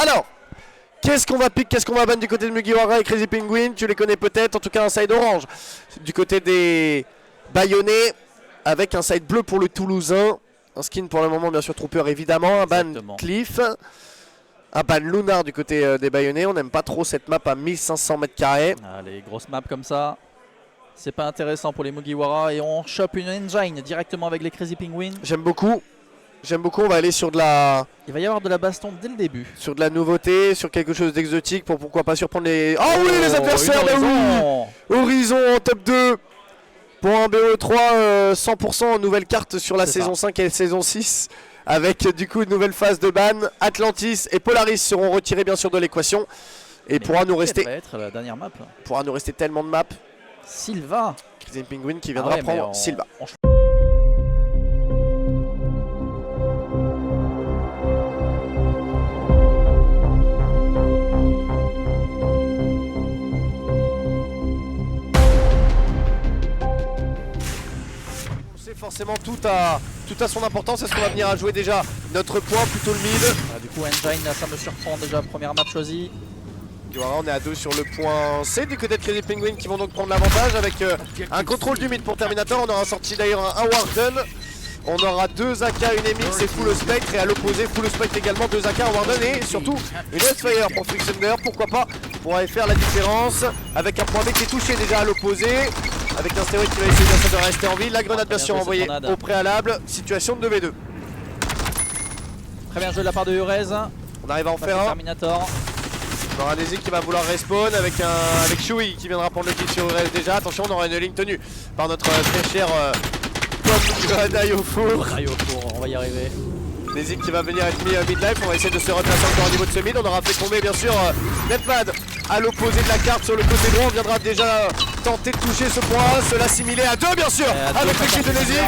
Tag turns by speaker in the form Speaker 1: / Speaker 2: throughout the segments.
Speaker 1: Alors, qu'est-ce qu'on va pick, qu'est-ce qu'on va ban du côté de Mugiwara et Crazy Penguin? Tu les connais peut-être, en tout cas un side orange. Du côté des Bayonnais, avec un side bleu pour le Toulousain. Un skin pour le moment, bien sûr, Trooper évidemment. Un ban Cliff. Un ban Lunar du côté des Bayonnais. On n'aime pas trop cette map à 1500 m².
Speaker 2: Ah, les grosses maps comme ça, c'est pas intéressant pour les Mugiwara. Et on chope une engine directement avec les Crazy Penguin.
Speaker 1: J'aime beaucoup. J'aime beaucoup, on va aller sur de la...
Speaker 2: Il va y avoir de la baston dès le début.
Speaker 1: Sur de la nouveauté, sur quelque chose d'exotique pour pourquoi pas surprendre les... Oh oui, les adversaires, bah oui. Horizon en top 2 pour un BO3 100% nouvelle carte sur la saison 5 et saison 6. Avec du coup une nouvelle phase de ban. Atlantis et Polaris seront retirés bien sûr de l'équation. Et pourra nous rester...
Speaker 2: Ça va être la dernière map.
Speaker 1: Pourra nous rester tellement de maps.
Speaker 2: Silva.
Speaker 1: Crazy Penguin qui viendra prendre Silva. Forcément tout a son importance. Est-ce qu'on va venir à jouer déjà notre point plutôt le mid?
Speaker 2: Du coup Engine là, ça me surprend déjà, première map choisie.
Speaker 1: On est à 2 sur le point C du côté de Crazy Penguin qui vont donc prendre l'avantage avec un contrôle du mid pour Terminator. On aura sorti d'ailleurs un Warden. On aura 2 AK, une MX et Full Spectre, et à l'opposé Full Spectre également, 2 AK, un Warden et surtout une Westfire pour Frixender. Pourquoi pas, pour aller faire la différence avec un point B qui est touché déjà à l'opposé. Avec un stéroïde qui va essayer de rester en vie. La grenade bien sûr envoyée au préalable. Situation de 2v2.
Speaker 2: Très bien joué de la part de Urez.
Speaker 1: On arrive à en faire un.
Speaker 2: Terminator.
Speaker 1: On aura Nezik qui va vouloir respawn avec Shui qui viendra prendre le kill sur Urez déjà. Attention, on aura une ligne tenue par notre très cher Pomme au four.
Speaker 2: On va y arriver.
Speaker 1: Nezik qui va venir être mis mid-life. On va essayer de se replacer encore au niveau de ce mid. On aura fait tomber bien sûr Netmad à l'opposé de la carte sur le côté droit. On viendra déjà tenter de toucher ce point, se l'assimiler à 2 bien sûr avec l'équipe de Nezik.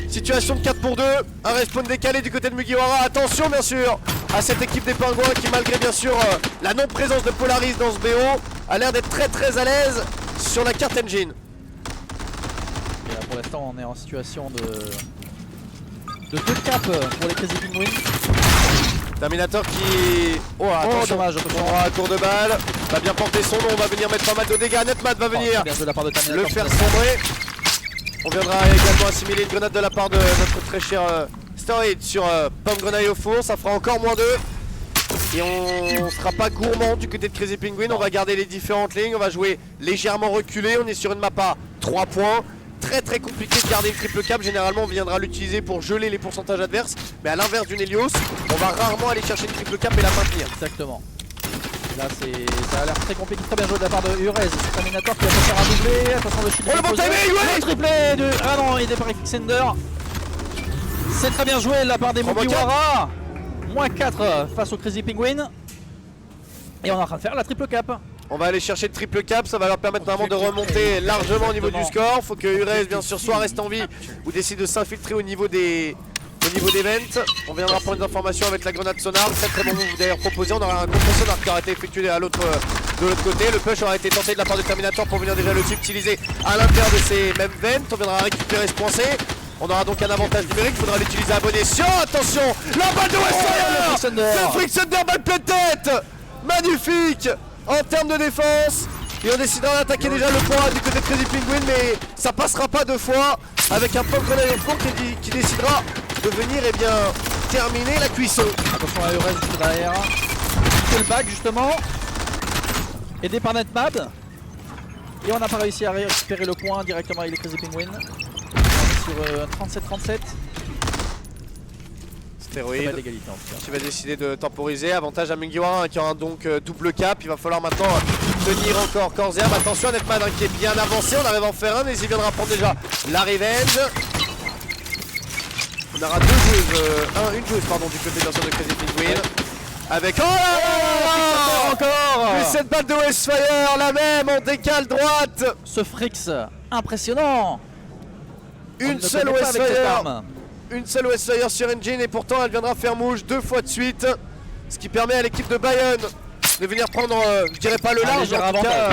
Speaker 1: Situation de 4 pour 2. Un respawn décalé du côté de Mugiwara. Attention bien sûr à cette équipe des Pingouins qui, malgré bien sûr la non-présence de Polaris dans ce BO, a l'air d'être très à l'aise sur la carte engine.
Speaker 2: Et là, pour l'instant on est en situation de 2 caps pour les Crazy Penguin.
Speaker 1: Terminator qui... Oh attention,
Speaker 2: dommage,
Speaker 1: on aura un tour de balle. Va bien porter son nom, on va venir mettre pas mal de dégâts. Netmad va venir le faire sombrer. On viendra également assimiler une grenade de la part de notre très cher Steroid sur Pomme Grenaille au four. Ça fera encore -2. Et on sera pas gourmand du côté de Crazy Penguin. On va garder les différentes lignes, on va jouer légèrement reculé. On est sur une map à 3 points. Très compliqué de garder le triple cap. Généralement on viendra l'utiliser pour geler les pourcentages adverses. Mais à l'inverse d'une Helios, on va rarement aller chercher le triple cap et la maintenir.
Speaker 2: Exactement. Là ça a l'air très compliqué. Très bien joué de la part de Urez. Terminator qui va faire un doublé. Attention le shield.
Speaker 1: Oh le bon timing, ouais.
Speaker 2: Le triplé de... Ah non, il est par Xender. C'est très bien joué de la part des Mugiwara. -4 face au Crazy Penguin. Et on est en train de faire la triple cap.
Speaker 1: On va aller chercher le triple cap, ça va leur permettre normalement de remonter largement au niveau du score. Faut que Urez bien sûr soit reste en vie ou décide de s'infiltrer au niveau des vents. On viendra prendre des informations avec la grenade sonar. Très bon move d'ailleurs proposé. On aura un contre sonar qui aura été effectué de l'autre côté. Le push aura été tenté de la part de Terminator pour venir déjà le subtiliser à l'intérieur de ces mêmes vents. On viendra récupérer ce point C. On aura donc un avantage numérique, il faudra l'utiliser à bon escient. Attention, la balle de Westfire, le Frixender balle pleine tête. Magnifique en termes de défense. Et on décidera d'attaquer déjà le point du côté de Crazy Penguin, mais ça passera pas 2 fois avec un Pomme Grenaille au fond qui décidera de venir terminer la cuisson.
Speaker 2: Attention à Urez juste derrière. Le back justement. Aidé par Netmad. Et on n'a pas réussi à récupérer le point directement avec les Crazy Penguin. On est sur 37-37.
Speaker 1: Stéroïde qui va décider de temporiser. Avantage à Mugiwara qui aura donc double cap. Il va falloir maintenant tenir encore corps et âme. Attention à Netmad qui est bien avancé. On arrive à en faire un et il viendra prendre déjà la revenge. On aura une joueuse pardon, du côté bien sûr de Crazy Penguin. Avec encore plus cette balle de Westfire, la même en décale droite.
Speaker 2: Ce Frix impressionnant.
Speaker 1: Une seule Westfire sur Engine et pourtant elle viendra faire mouche 2 fois de suite. Ce qui permet à l'équipe de Bayonne de venir prendre, je dirais pas le large, mais en tout cas,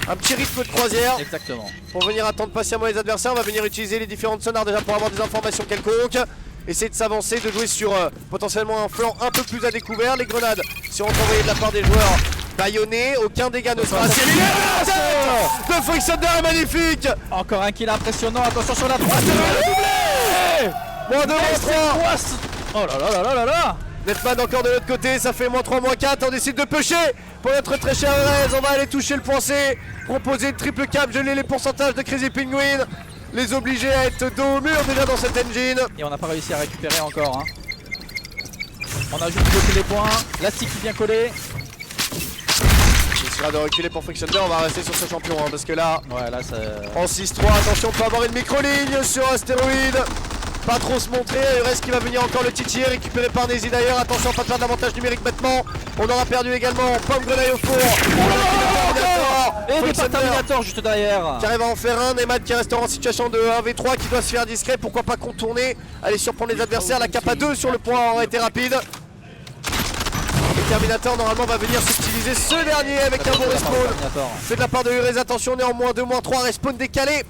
Speaker 1: un petit rythme de croisière.
Speaker 2: Exactement.
Speaker 1: Pour venir attendre patiemment les adversaires, on va venir utiliser les différentes sonars déjà pour avoir des informations quelconques. essayer de s'avancer, de jouer sur potentiellement un flanc un peu plus à découvert. Les grenades seront envoyées de la part des joueurs baïonnés, aucun dégât ne sera assez de Fricksunder est magnifique.
Speaker 2: Encore un kill impressionnant, attention sur la droite.
Speaker 1: Moins 2, moins 3.
Speaker 2: Oh là là là là là là.
Speaker 1: Netman encore de l'autre côté, ça fait moins 3, moins 4. On décide de pusher pour notre très cher Urez. On va aller toucher le point C, proposer une triple cap, geler les pourcentages de Crazy Penguin, les obliger à être dos au mur déjà dans cette engine.
Speaker 2: Et on n'a pas réussi à récupérer encore. Hein. On a juste bloqué les points, la stick bien collée.
Speaker 1: Il sera de reculer pour Fricksunder, on va rester sur ce champion hein, parce que là,
Speaker 2: ouais, là
Speaker 1: en 6-3, attention, on peut avoir une micro-ligne sur Astéroïde. Pas trop se montrer, Urez qui va venir encore le titiller, récupéré par Nezy d'ailleurs. Attention, pas de perdre d'avantage numérique maintenant. On aura perdu également Pomme Grenaille au four.
Speaker 2: Et des Terminator juste derrière.
Speaker 1: Qui arrive à en faire un, Nemad qui reste en situation de 1v3 qui doit se faire discret, pourquoi pas contourner, aller surprendre les adversaires. La cap à 2 sur le point aurait été rapide. Le Terminator normalement va venir subtiliser ce dernier avec un bon respawn. C'est de la part de Urez, attention, on est en moins 2, moins 3, respawn décalé.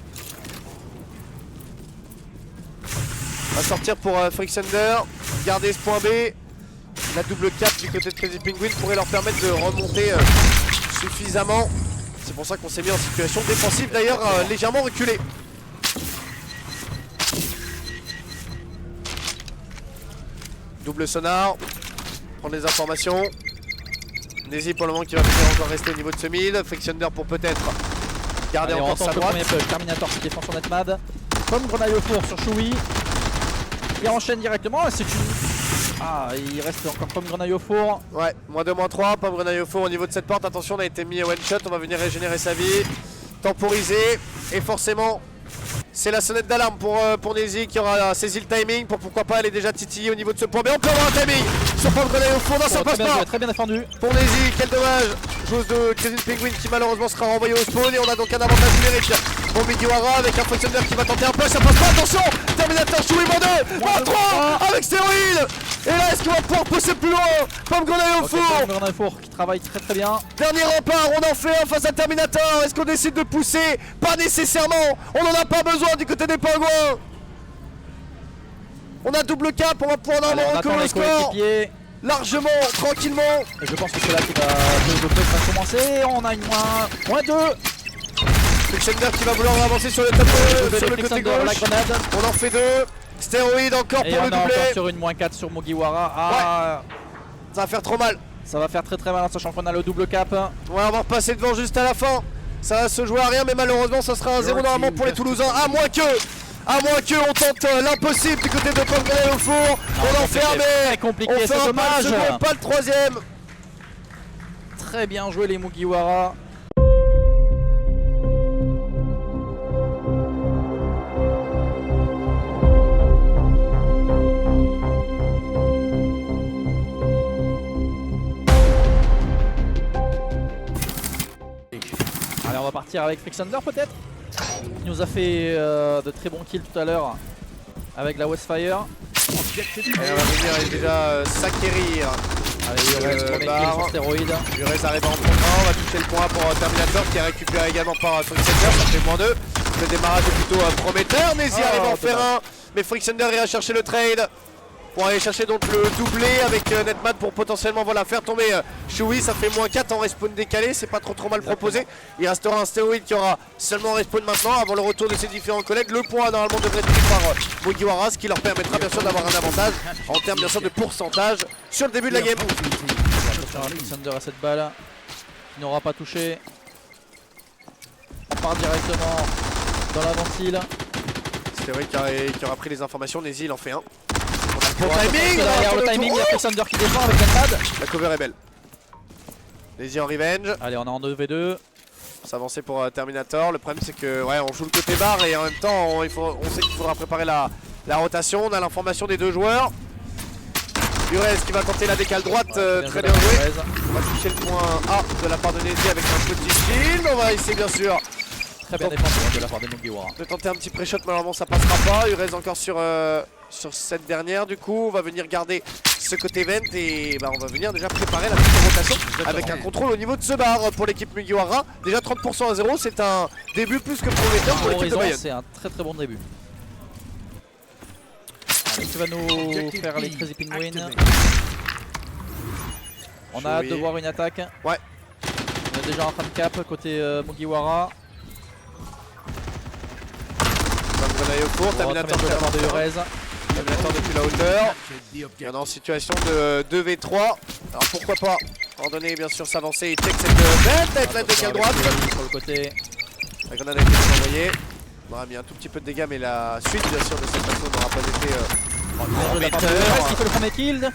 Speaker 1: On va sortir pour Fricksunder, garder ce point B. La double cap du côté de Crazy Penguin pourrait leur permettre de remonter suffisamment. C'est pour ça qu'on s'est mis en situation défensive d'ailleurs légèrement reculée. Double sonar, prendre les informations. Nezy pour le moment qui va venir encore rester au niveau de ce mid. Fricksunder pour peut-être garder encore sa droite.
Speaker 2: Terminator qui défend son netmad. Comme Grenaille au four sur Choui. Il enchaîne directement, c'est une... Ah, il reste encore Pomme Grenaille au four.
Speaker 1: Ouais, moins 2, moins 3, Pomme Grenaille au four au niveau de cette porte. Attention, on a été mis à one shot, on va venir régénérer sa vie. Temporiser, et forcément, c'est la sonnette d'alarme pour Nezy qui aura saisi le timing pour pourquoi pas aller déjà titiller au niveau de ce point. Mais on peut avoir un timing sur Pomme Grenaille au four, non ça passe pas.
Speaker 2: Très bien défendu.
Speaker 1: Pour Nezy, quel dommage. Joueuse de Crazy Penguin qui malheureusement sera renvoyée au spawn et on a donc un avantage numérique pour Mugiwara avec un Fricksunder qui va tenter un peu, ça passe pas, attention. Terminator Choui, moins 2, moins 3 avec Stéroïde. Et là est-ce qu'on va pouvoir pousser plus loin? Pomme Grenaille au four.
Speaker 2: Pomme Grenaille au four qui travaille très très bien.
Speaker 1: Dernier rempart, on en fait un face à Terminator. Est-ce qu'on décide de pousser? Pas nécessairement, on n'en a pas besoin du côté des pingouins. On a double cap, on va pouvoir normalement reculer le score largement, tranquillement.
Speaker 2: Et je pense que c'est là que le play va commencer. On a une moins 2.
Speaker 1: Fricksunder qui va vouloir avancer sur le tableau, sur le côté gauche.
Speaker 2: La grenade.
Speaker 1: On en fait 2. Stéroïde encore
Speaker 2: et
Speaker 1: pour le doublé.
Speaker 2: Encore sur une moins 4 sur Mugiwara. Ah.
Speaker 1: Ouais. Ça va faire trop mal.
Speaker 2: Ça va faire très très mal, sachant qu'on a le double cap.
Speaker 1: Ouais, on va repasser devant juste à la fin. Ça va se jouer à rien, mais malheureusement ça sera un 0 normalement pour les Toulousains. À moins que on tente l'impossible du côté de Pomme Grenaille au four. On en fait un, mais
Speaker 2: compliqué,
Speaker 1: on fait un pas le second, pas le troisième.
Speaker 2: Très bien joué les Mugiwara. Allez, on va partir avec Fricksunder peut-être. Il nous a fait de très bons kills tout à l'heure avec la Westfire.
Speaker 1: Et on va venir déjà s'acquérir.
Speaker 2: Allez, Urez premier kill sur stéroïde.
Speaker 1: Urez arrive en prendre un, on va toucher le point pour Terminator qui est récupéré également par Fricksunder, ça fait moins 2. Le démarrage est plutôt prometteur, Nezy arrive à en faire un, mais Fricksunder ira chercher le trade pour aller chercher donc le doublé avec Netmad pour potentiellement voilà, faire tomber Choui. Ça fait moins 4 en respawn décalé, c'est pas trop mal proposé. Il restera un stéroïde qui aura seulement respawn maintenant avant le retour de ses différents collègues. Le point normalement devrait être pris par Mugiwara, ce qui leur permettra bien sûr d'avoir un avantage en termes bien sûr de pourcentage sur le début de la game.
Speaker 2: Fricksunder à cette balle qui n'aura pas touché. On part directement dans la ventile.
Speaker 1: Stéroïde qui aura pris les informations, Nezy il en fait un.
Speaker 2: Bon timing, derrière le timing, il y a Fricksunder qui défend avec Netmad.
Speaker 1: La cover est belle. Nezy en revenge.
Speaker 2: Allez, on est en 2v2.
Speaker 1: S'avancer pour Terminator. Le problème c'est que ouais, on joue le côté barre et en même temps on sait qu'il faudra préparer la rotation. On a l'information des deux joueurs. Urez qui va tenter la décale droite, très bien joué. On va toucher le point A de la part de Nezy avec un petit shield. On va essayer bien sûr
Speaker 2: très bien défendu de la part des Mugiwara.
Speaker 1: de tenter un petit pré-shot, malheureusement ça passera pas. Urez encore sur cette dernière, du coup on va venir garder ce côté vent et on va venir déjà préparer la petite rotation avec un contrôle au niveau de ce bar pour l'équipe Mugiwara. Déjà 30% à 0, c'est un début plus que prometteur pour l'équipe de Bayonne.
Speaker 2: C'est un très bon début. qui va nous faire les Crazy Penguins. On a hâte de voir une attaque.
Speaker 1: Ouais.
Speaker 2: On est déjà en train de cap côté Mugiwara.
Speaker 1: Grenade au court, Terminator
Speaker 2: de la part de Urez.
Speaker 1: Terminator depuis la hauteur. Et on est en situation de 2v3. Alors pourquoi pas en donner bien sûr s'avancer et check cette bête avec la décale droite.
Speaker 2: Sur le côté.
Speaker 1: La grenade a été envoyée. On aura mis un tout petit peu de dégâts mais la suite bien sûr de cette façon n'aura pas été
Speaker 2: Qui fait le premier kill.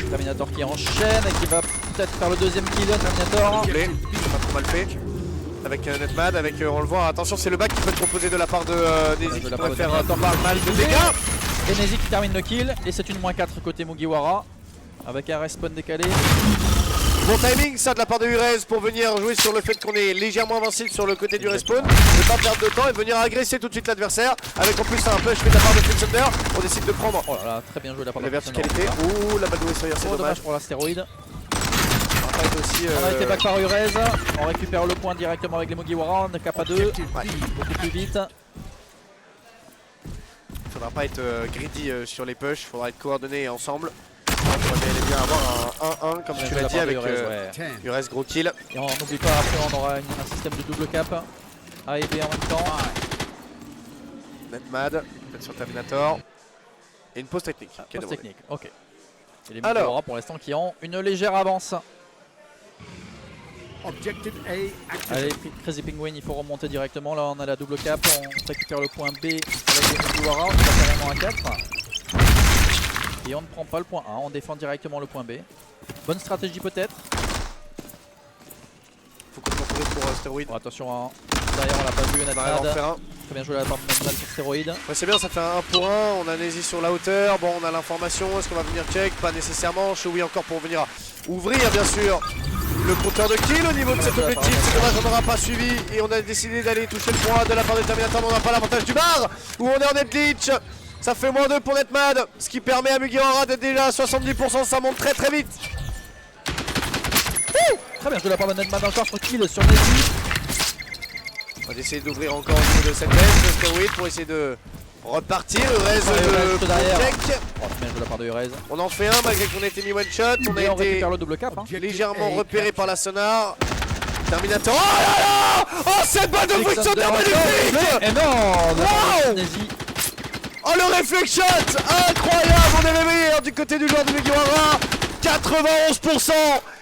Speaker 2: Terminator qui enchaîne et qui va peut-être faire le deuxième kill. Terminator.
Speaker 1: Pas trop mal fait. Avec Netmad, avec on le voit, attention c'est le back qui peut être proposé de la part de Nezy qui pourrait faire pas mal de dégâts.
Speaker 2: Et Nezy qui termine le kill et c'est une -4 côté Mugiwara avec un respawn décalé.
Speaker 1: Bon timing ça de la part de Urez pour venir jouer sur le fait qu'on est légèrement invincible sur le côté du respawn. Ne pas perdre de temps et venir agresser tout de suite l'adversaire. Avec en plus un push fait de la part de Fixunder. On décide de prendre
Speaker 2: oh là là, très bien joué de la part de
Speaker 1: la verticalité. Ouh la balle de Wessoyer c'est dommage
Speaker 2: pour l'astéroïde.
Speaker 1: Aussi,
Speaker 2: on a été back par Urez, on récupère le point directement avec les Mugiwara, on est cap à 2, beaucoup plus vite.
Speaker 1: Faudra pas être greedy sur les push, faudra être coordonné ensemble. On va bien avoir un 1-1 comme tu l'as dit avec Urez gros kill.
Speaker 2: Et on n'oublie pas après on aura un système de double cap A et B en même temps.
Speaker 1: Netmad, peut-être sur Terminator. Et une pause technique.
Speaker 2: Pause technique, ok. Et les Mugiwara pour l'instant qui ont une légère avance. Allez, Crazy Penguin, il faut remonter directement. Là, on a la double cap. On récupère le point B avec les Mugiwara. On va carrément à 4. Et on ne prend pas le point A. On défend directement le point B. Bonne stratégie, peut-être.
Speaker 1: Faut qu'on contrôle pour Astéroïde.
Speaker 2: Bon, attention, hein. Derrière, on l'a pas vu. Netmad. Très bien joué la part de Netmad pour Astéroïde.
Speaker 1: Ouais, c'est bien, ça fait un 1 pour 1. On a Nezy sur la hauteur. Bon, on a l'information. Est-ce qu'on va venir check? Pas nécessairement. Chewie encore pour venir ouvrir, bien sûr. Le compteur de kill au niveau de cet objectif, c'est dommage on n'aura pas suivi et on a décidé d'aller toucher le point de la part de Terminator, mais on n'a pas l'avantage du bar où on est en net glitch. Ça fait -2 pour Netmad, ce qui permet à Mugiwara d'être déjà à 70%, ça monte très vite.
Speaker 2: Très bien joué de la part de Netmad encore sur kill sur Nezy.
Speaker 1: On va essayer d'ouvrir encore au niveau de cette bête, Stéroïde pour essayer de repartir, le reste de check.
Speaker 2: De la part de Urez.
Speaker 1: On en fait un malgré qu'on a été mis one shot, on a été
Speaker 2: récupère le double cap, hein.
Speaker 1: légèrement repéré par la sonar. Terminator, oh là là, oh cette balle de Fixunder magnifique.
Speaker 2: Et non,
Speaker 1: wow. Oh le reflex shot, incroyable, on est réveillé du côté du joueur de Mugiwara, 91%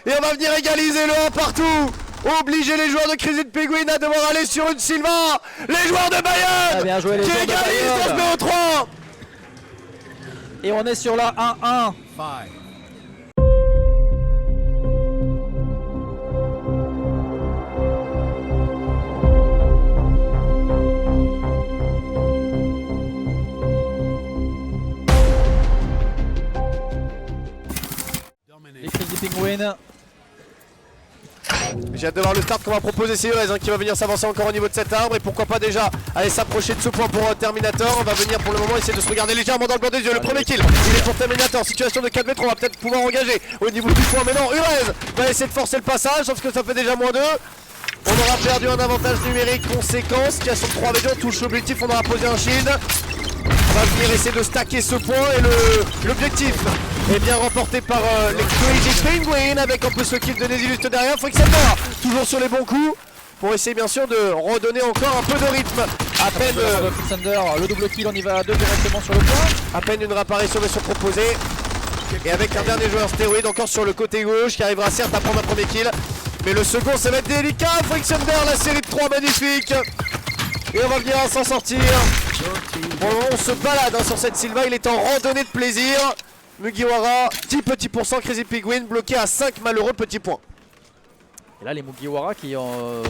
Speaker 1: et on va venir égaliser le 1 partout. Obliger les joueurs de Crazy Penguin à devoir aller sur une Silva. Les joueurs de Bayonne qui égalisent dans ce BO3.
Speaker 2: Et on est sur la 1-1. Les Crazy Penguins.
Speaker 1: J'ai hâte de voir le start qu'on va proposer, c'est Urez qui va venir s'avancer encore au niveau de cet arbre et pourquoi pas déjà aller s'approcher de ce point pour Terminator. On va venir pour le moment essayer de se regarder légèrement dans le blanc des yeux. Le premier kill, il est pour Terminator, situation de 4 mètres, on va peut-être pouvoir engager au niveau du point, mais non, Urez va essayer de forcer le passage, sauf que ça fait déjà -2. On aura perdu un avantage numérique conséquent, situation de 3v2, on touche l'objectif, on aura posé un shield. On va venir essayer de stacker ce point et l'objectif est bien remporté par les Crazy Penguins avec en plus le kill de Nezy juste derrière. Fixunder toujours sur les bons coups pour essayer bien sûr de redonner encore un peu de rythme. À peine
Speaker 2: Fixunder, le double kill, on y va à 2 directement sur le point.
Speaker 1: À peine une réapparition de son proposé. Et avec un dernier joueur stéroïde encore sur le côté gauche qui arrivera certes à prendre un premier kill. Mais le second ça va être délicat. Fixunder, la série de 3 magnifique. Et on va venir à s'en sortir. Bon, on se balade sur cette Silva, il est en randonnée de plaisir. Mugiwara, 10 petits pourcents, Crazy Penguin bloqué à 5 malheureux petits points.
Speaker 2: Et là les Mugiwara qui ont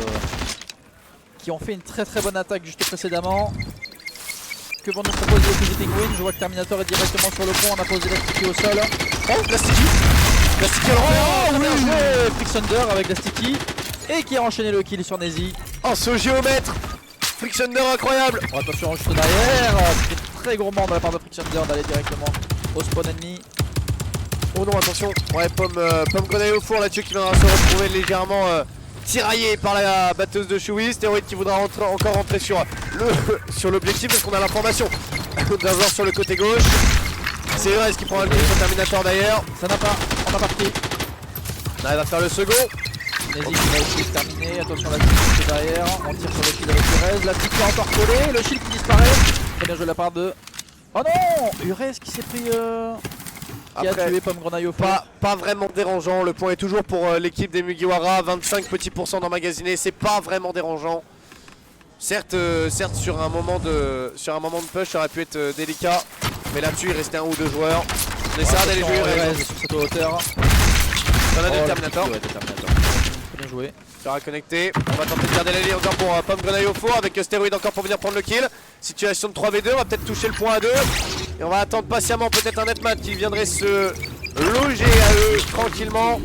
Speaker 2: fait une très bonne attaque juste précédemment. Que vont nous proposer les Crazy Penguin? Je vois que Terminator est directement sur le pont, on a posé la sticky au sol.
Speaker 1: Oh, la sticky. La sticky
Speaker 2: alors oui. Fixunder avec la sticky. Et qui a enchaîné le kill sur Nezy.
Speaker 1: Oh ce géomètre Fixunder incroyable.
Speaker 2: Oh, attention juste derrière, c'était très gourmand de la part de Fixunder d'aller directement au spawn ennemi.
Speaker 1: Oh non attention, ouais pomme grenade au four là-dessus qui viendra se retrouver légèrement tiraillé par la batteuse de Chewie. Stéroïde qui voudra encore rentrer sur l'objectif parce qu'on a l'information d'un joueur sur le côté gauche. C'est Urez qui prend le kill sur Terminator d'ailleurs.
Speaker 2: Ça n'a pas, on a parti.
Speaker 1: On arrive à faire le second.
Speaker 2: Nezy qui va essayer de terminer, attention la petite qui est derrière, on tire sur le shield avec Urez, la petite qui est encore collée, le shield qui disparaît. Très bien joué de la part de... Oh non, Urez qui s'est pris... qui a tué Pomme Grenaille au fond.
Speaker 1: Pas vraiment dérangeant, le point est toujours pour l'équipe des Mugiwara, 25 petits pourcents d'emmagasinés, c'est pas vraiment dérangeant. Certes, sur un moment de push ça aurait pu être délicat, mais là-dessus il restait un ou deux joueurs. On essaiera d'aller jouer Urez
Speaker 2: sur cette hauteur.
Speaker 1: On a des Terminator.
Speaker 2: Bien joué.
Speaker 1: Sera connecté. On va tenter de garder la ligne encore pour Pomme Grenaille au four avec Stéroïde encore pour venir prendre le kill. Situation de 3v2, on va peut-être toucher le point à 2. Et on va attendre patiemment peut-être un netmat qui viendrait se loger à eux tranquillement.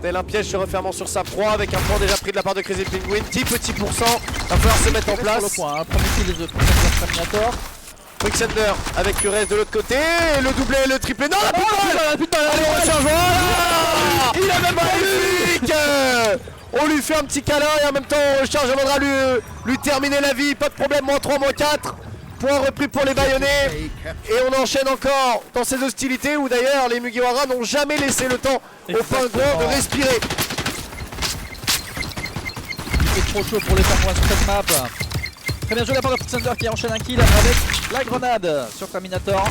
Speaker 1: Tel un piège se refermant sur sa proie avec un point déjà pris de la part de Crazy Penguin. 10 petits pourcents, va falloir se mettre en place.
Speaker 2: Le point, premier kill de Terminator.
Speaker 1: Quicksender avec Urez de l'autre côté, et le doublé et le triplé. Non, la putain, allez, on recharge. Voilà, il a même magnifique. On lui fait un petit câlin et en même temps on recharge, on viendra lui terminer la vie. Pas de problème, moins 3, moins 4. Point repris pour les baïonnés. Et on enchaîne encore dans ces hostilités où d'ailleurs les Mugiwara n'ont jamais laissé le temps aux pingouins de respirer.
Speaker 2: Il fait trop chaud pour les pingouins sur cette map. Très bien joué de la part de Quicksender qui enchaîne un kill avec la grenade sur Terminator.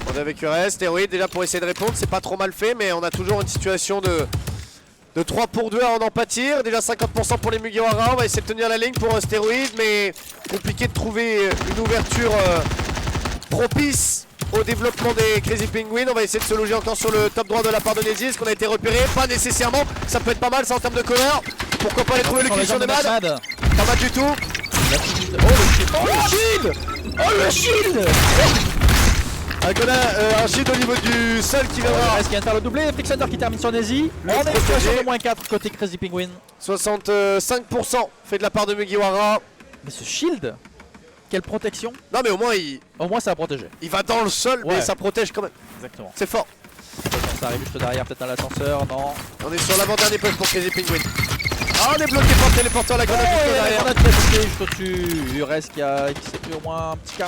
Speaker 1: On est avec Urez, Stéroïde déjà pour essayer de répondre, c'est pas trop mal fait, mais on a toujours une situation de 3 pour 2 à en pâtir. Déjà 50% pour les Mugiwara, on va essayer de tenir la ligne pour Stéroïde, mais compliqué de trouver une ouverture propice au développement des Crazy Penguin. On va essayer de se loger encore sur le top droit de la part de Nezy. Est-ce qu'on a été repéré? Pas nécessairement, ça peut être pas mal ça en termes de cover. Pourquoi pas aller trouver le kill sur Nemad? Pas mal du tout.
Speaker 2: Oh le shield! Oh le shield!
Speaker 1: Un shield au niveau du sol qui viendra.
Speaker 2: Est-ce qu'il vient de faire le doublé? Quicksender qui termine sur Nezy. On est sur le moins 4 côté Crazy Penguin.
Speaker 1: 65% fait de la part de Mugiwara.
Speaker 2: Mais ce shield, quelle protection!
Speaker 1: Non mais
Speaker 2: au moins ça a protégé.
Speaker 1: Il va dans le sol, ouais. Mais ça protège quand même.
Speaker 2: Exactement.
Speaker 1: C'est fort.
Speaker 2: Ça arrive juste derrière, peut-être dans l'ascenseur, non.
Speaker 1: On est sur l'avant-dernier push pour Crazy Penguin. Ah, on est bloqué par le téléporteur, la grenade juste derrière.
Speaker 2: La grenade qui est juste au-dessus. Urez qui s'est pris au moins un petit 60%.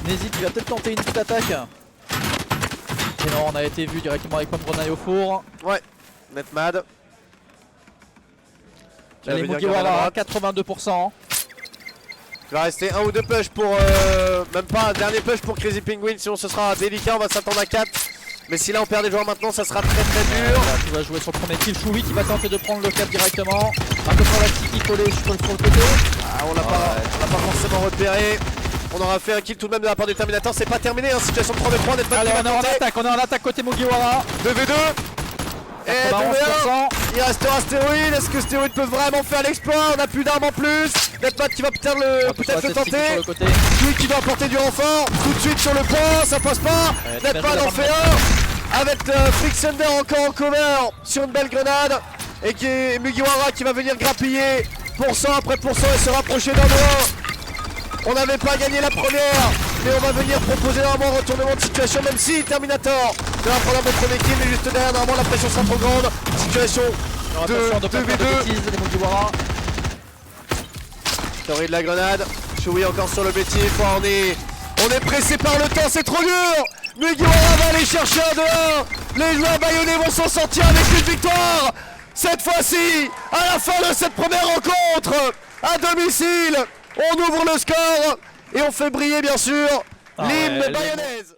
Speaker 2: Nezy qui va peut-être tenter une petite attaque. Et non, on a été vu directement avec Pomme Grenaille au four.
Speaker 1: Ouais, Netmad.
Speaker 2: Les Mugiwara à 82%.
Speaker 1: Il va rester un ou deux push pour... même pas un dernier push pour Crazy Penguin, sinon ce sera délicat, on va s'attendre à 4. Mais si là on perd des joueurs maintenant, ça sera très dur.
Speaker 2: Là, tu vas jouer sur le premier kill, Choui qui va tenter de prendre le cap directement. Un peu sur la qui collée sur le côté.
Speaker 1: Ah, on l'a pas forcément repéré. On aura fait un kill tout de même de la part du Terminator, c'est pas terminé, hein, situation de 3v3, Netmad.
Speaker 2: Allez, on est en attaque côté Mugiwara.
Speaker 1: 2v2. Et 2v1. Il restera Stéroïde, est-ce que Stéroïde peut vraiment faire l'exploit? On a plus d'armes en plus. Netmad qui va peut-être le tenter. Lui qui doit apporter du renfort. Tout de suite sur le point, ça passe pas. Netmad en fait un. Avec Quicksender encore en cover sur une belle grenade. Et qui est Mugiwara qui va venir grappiller pourcent après pourcent et se rapprocher d'un 1. On n'avait pas gagné la première, mais on va venir proposer normalement un retournement de situation, même si Terminator va prendre un bon premier kill, mais juste derrière, normalement la pression sera trop grande. Situation de 2v2. Théorie de la grenade, Choui encore sur le bétif. On est pressé par le temps, c'est trop dur. Mugiwara va aller chercher un 2-1. Les joueurs baïonnés vont s'en sortir avec une victoire. Cette fois-ci, à la fin de cette première rencontre, à domicile. On ouvre le score et on fait briller bien sûr l'hymne bayonnaise.